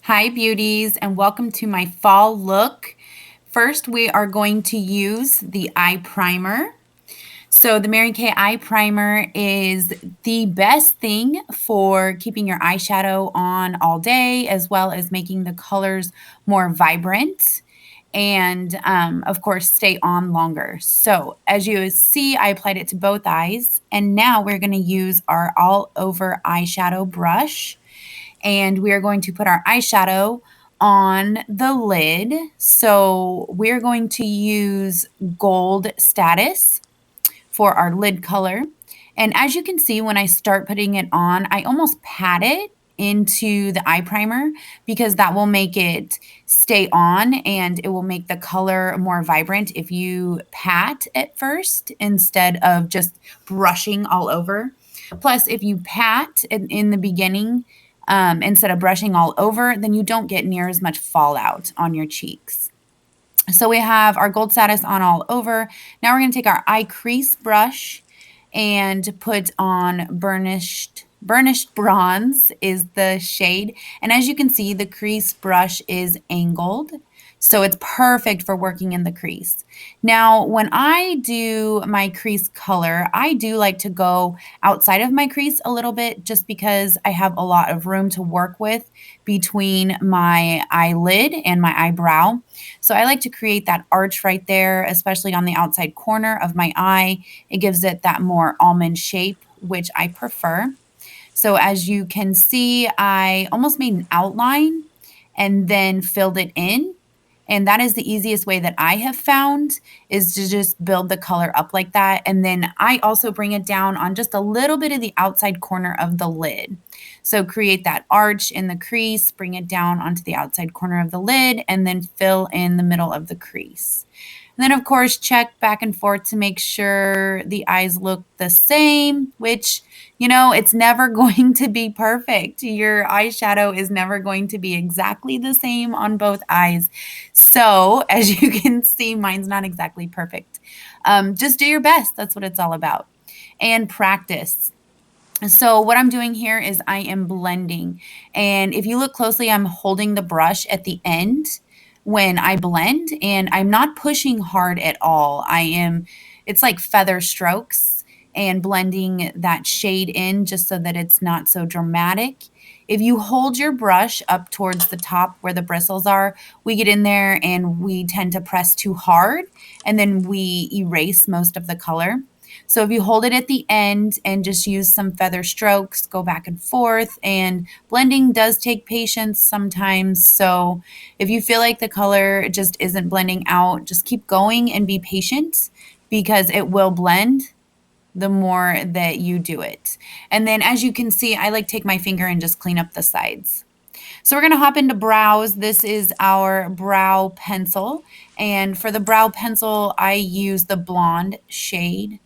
Hi, beauties, and welcome to my fall look. First, we are going to use the eye primer. So, the Mary Kay eye primer is the best thing for keeping your eyeshadow on all day, as well as making the colors more vibrant and, of course, stay on longer. So, as you see, I applied it to both eyes, and now we're going to use our all over eyeshadow brush and we are going to put our eyeshadow on the lid. So we're going to use Gold Status for our lid color. And as you can see, when I start putting it on, I almost pat it into the eye primer because that will make it stay on and it will make the color more vibrant if you pat at first instead of just brushing all over. Plus, if you pat in the beginning instead of brushing all over, then you don't get near as much fallout on your cheeks. So we have our Gold Status on all over. Now we're going to take our eye crease brush and put on burnished bronze is the shade. And as you can see, the crease brush is angled. So it's perfect for working in the crease. Now, when I do my crease color, I do like to go outside of my crease a little bit just because I have a lot of room to work with between my eyelid and my eyebrow. So I like to create that arch right there, especially on the outside corner of my eye. It gives it that more almond shape, which I prefer. So as you can see, I almost made an outline and then filled it in. And that is the easiest way that I have found is to just build the color up like that. And then I also bring it down on just a little bit of the outside corner of the lid. So create that arch in the crease, bring it down onto the outside corner of the lid, and then fill in the middle of the crease. And then, of course, check back and forth to make sure the eyes look the same, which, it's never going to be perfect. Your eyeshadow is never going to be exactly the same on both eyes. So, as you can see, mine's not exactly perfect. Just do your best. That's what it's all about. And practice. So what I'm doing here is I am blending. And if you look closely, I'm holding the brush at the end when I blend and I'm not pushing hard at all. It's like feather strokes and blending that shade in just so that it's not so dramatic. If you hold your brush up towards the top where the bristles are, we get in there and we tend to press too hard and then we erase most of the color. So if you hold it at the end and just use some feather strokes, go back and forth, and blending does take patience sometimes. So if you feel like the color just isn't blending out, just keep going and be patient because it will blend the more that you do it. And then as you can see, I like take my finger and just clean up the sides. So we're going to hop into brows. This is our brow pencil. And for the brow pencil, I use the blonde shade.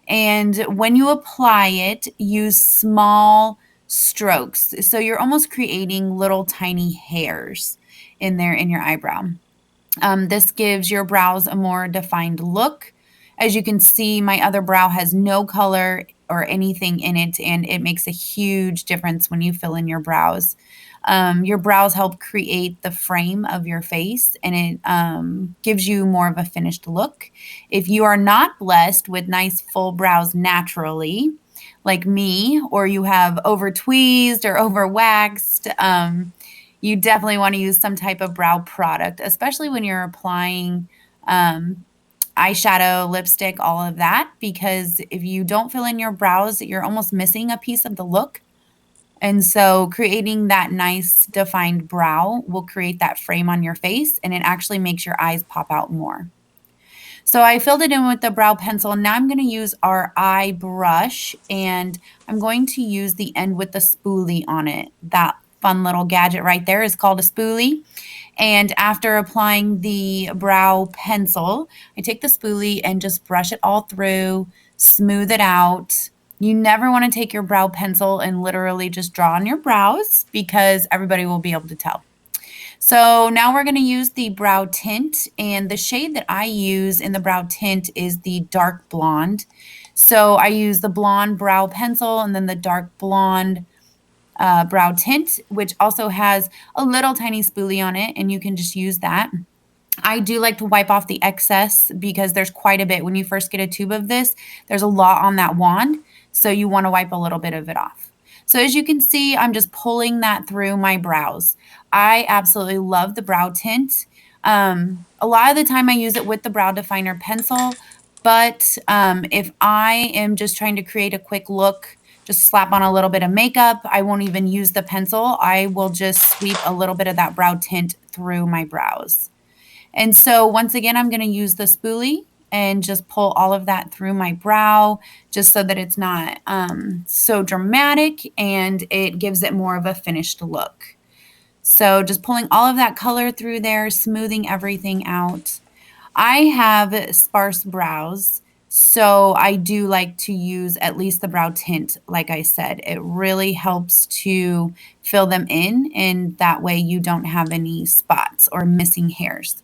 And when you apply it, use small strokes. So you're almost creating little tiny hairs in there in your eyebrow. This gives your brows a more defined look. As you can see, my other brow has no color or anything in it, and it makes a huge difference when you fill in your brows. Your brows help create the frame of your face, and it gives you more of a finished look. If you are not blessed with nice full brows naturally, like me, or you have over tweezed or over waxed, you definitely want to use some type of brow product, especially when you're applying eyeshadow, lipstick, all of that, because if you don't fill in your brows, you're almost missing a piece of the look. And so creating that nice defined brow will create that frame on your face and it actually makes your eyes pop out more. So I filled it in with the brow pencil. Now I'm going to use our eye brush and I'm going to use the end with the spoolie on it. That fun little gadget right there is called a spoolie. And after applying the brow pencil, I take the spoolie and just brush it all through, smooth it out. You never want to take your brow pencil and literally just draw on your brows because everybody will be able to tell. So now we're going to use the brow tint, and the shade that I use in the brow tint is the dark blonde. So I use the blonde brow pencil and then the dark blonde brow tint, which also has a little tiny spoolie on it, and you can just use that. I do like to wipe off the excess because there's quite a bit. When you first get a tube of this, there's a lot on that wand, so you want to wipe a little bit of it off. So as you can see, I'm just pulling that through my brows. I absolutely love the brow tint. A lot of the time I use it with the brow definer pencil, but if I am just trying to create a quick look, just slap on a little bit of makeup, I won't even use the pencil. I will just sweep a little bit of that brow tint through my brows. And so once again, I'm going to use the spoolie and just pull all of that through my brow just so that it's not so dramatic and it gives it more of a finished look. So just pulling all of that color through there, smoothing everything out. I have sparse brows, so I do like to use at least the brow tint, like I said. It really helps to fill them in, and that way you don't have any spots or missing hairs.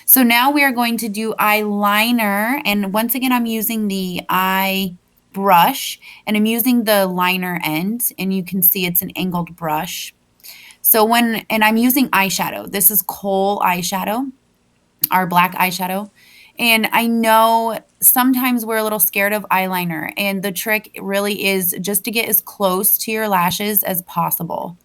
So now we are going to do eyeliner, and once again, I'm using the eye brush, and I'm using the liner end, and you can see it's an angled brush. So and I'm using eyeshadow. This is Kohl eyeshadow, our black eyeshadow. And I know sometimes we're a little scared of eyeliner, and the trick really is just to get as close to your lashes as possible.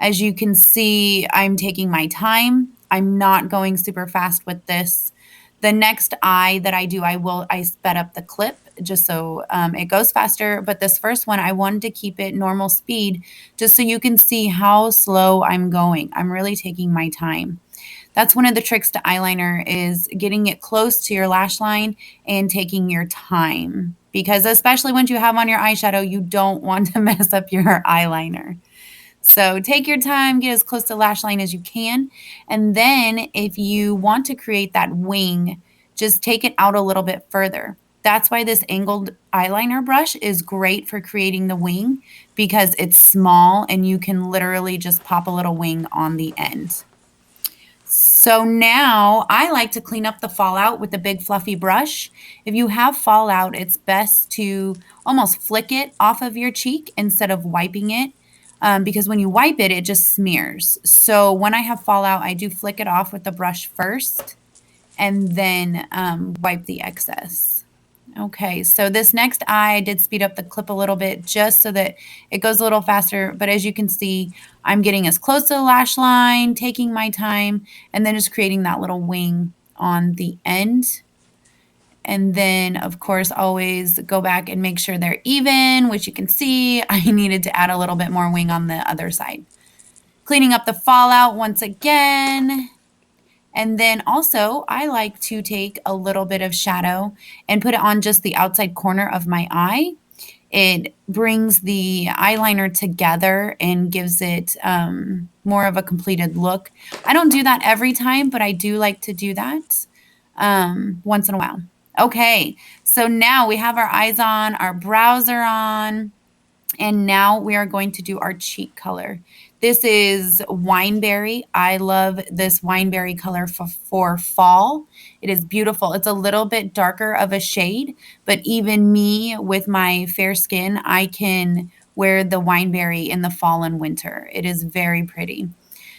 As you can see, I'm taking my time. I'm not going super fast with this. The next eye that I do, I sped up the clip just so it goes faster. But this first one, I wanted to keep it normal speed just so you can see how slow I'm going. I'm really taking my time. That's one of the tricks to eyeliner is getting it close to your lash line and taking your time. Because especially once you have on your eyeshadow, you don't want to mess up your eyeliner. So take your time, get as close to lash line as you can. And then if you want to create that wing, just take it out a little bit further. That's why this angled eyeliner brush is great for creating the wing because it's small and you can literally just pop a little wing on the end. So now I like to clean up the fallout with a big fluffy brush. If you have fallout, it's best to almost flick it off of your cheek instead of wiping it. Because when you wipe it, it just smears. So when I have fallout, I do flick it off with the brush first and then wipe the excess. Okay, so this next eye, I did speed up the clip a little bit just so that it goes a little faster. But as you can see, I'm getting as close to the lash line, taking my time, and then just creating that little wing on the end. And then, of course, always go back and make sure they're even, which you can see I needed to add a little bit more wing on the other side. Cleaning up the fallout once again. And then also, I like to take a little bit of shadow and put it on just the outside corner of my eye. It brings the eyeliner together and gives it more of a completed look. I don't do that every time, but I do like to do that once in a while. Okay, so now we have our eyes on, our brows are on, and now we are going to do our cheek color. This is Wineberry. I love this Wineberry color for fall. It is beautiful. It's a little bit darker of a shade, but even me with my fair skin, I can wear the Wineberry in the fall and winter. It is very pretty.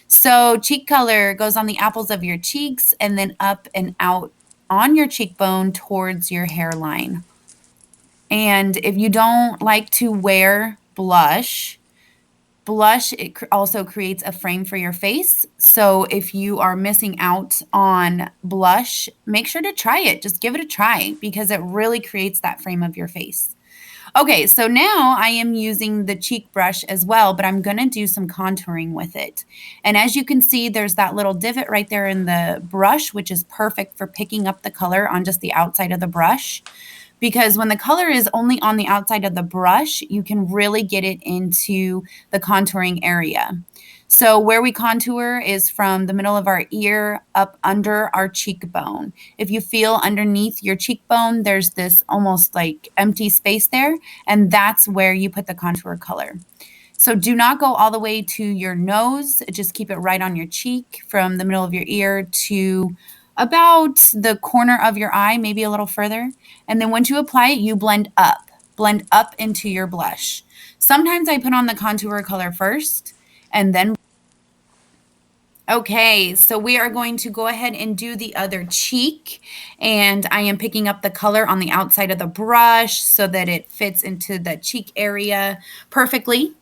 So cheek color goes on the apples of your cheeks and then up and out on your cheekbone towards your hairline. And if you don't like to wear blush, it also creates a frame for your face. So if you are missing out on blush, make sure to try it. Just give it a try because it really creates that frame of your face. Okay, so now I am using the cheek brush as well, but I'm going to do some contouring with it. And as you can see, there's that little divot right there in the brush, which is perfect for picking up the color on just the outside of the brush. Because when the color is only on the outside of the brush, you can really get it into the contouring area. So where we contour is from the middle of our ear up under our cheekbone. If you feel underneath your cheekbone, there's this almost like empty space there, and that's where you put the contour color. So do not go all the way to your nose. Just keep it right on your cheek from the middle of your ear to about the corner of your eye, maybe a little further. And then once you apply it, you blend up. blend up into your blush. Sometimes I put on the contour color first and then. Okay, so we are going to go ahead and do the other cheek, and I am picking up the color on the outside of the brush so that it fits into the cheek area perfectly.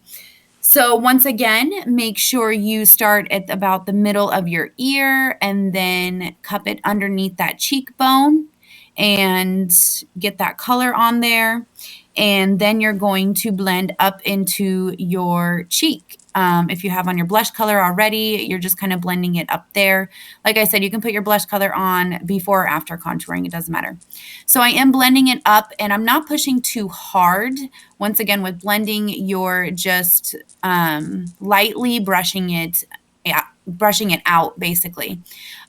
So once again, make sure you start at about the middle of your ear and then cup it underneath that cheekbone and get that color on there. And then you're going to blend up into your cheek. If you have on your blush color already, you're just kind of blending it up there. Like I said, you can put your blush color on before or after contouring. It doesn't matter. So I am blending it up, and I'm not pushing too hard. Once again, with blending, you're just lightly brushing it out, basically.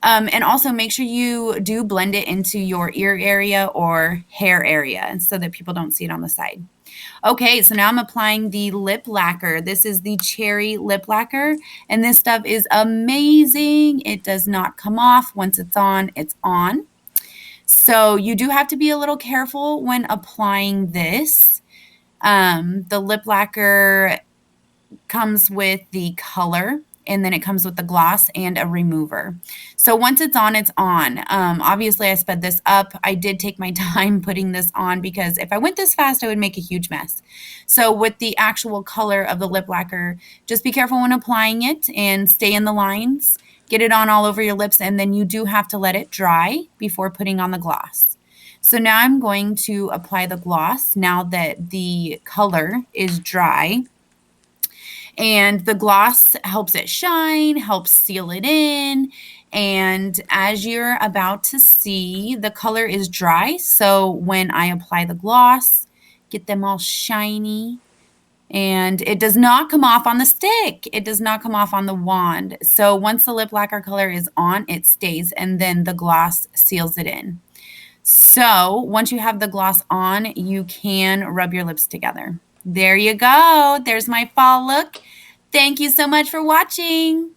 And also make sure you do blend it into your ear area or hair area so that people don't see it on the side. Okay, so now I'm applying the lip lacquer. This is the cherry lip lacquer, and this stuff is amazing. It does not come off. Once it's on, it's on. So you do have to be a little careful when applying this. The lip lacquer comes with the color, and then it comes with the gloss and a remover. So once it's on, it's on. Obviously, I sped this up. I did take my time putting this on because if I went this fast, I would make a huge mess. So with the actual color of the lip lacquer, just be careful when applying it and stay in the lines. Get it on all over your lips, and then you do have to let it dry before putting on the gloss. So now I'm going to apply the gloss now that the color is dry. And the gloss helps it shine, helps seal it in. And as you're about to see, the color is dry. So when I apply the gloss, get them all shiny. And it does not come off on the stick. It does not come off on the wand. So once the lip lacquer color is on, it stays, and then the gloss seals it in. So once you have the gloss on, you can rub your lips together. There you go. There's my fall look. Thank you so much for watching.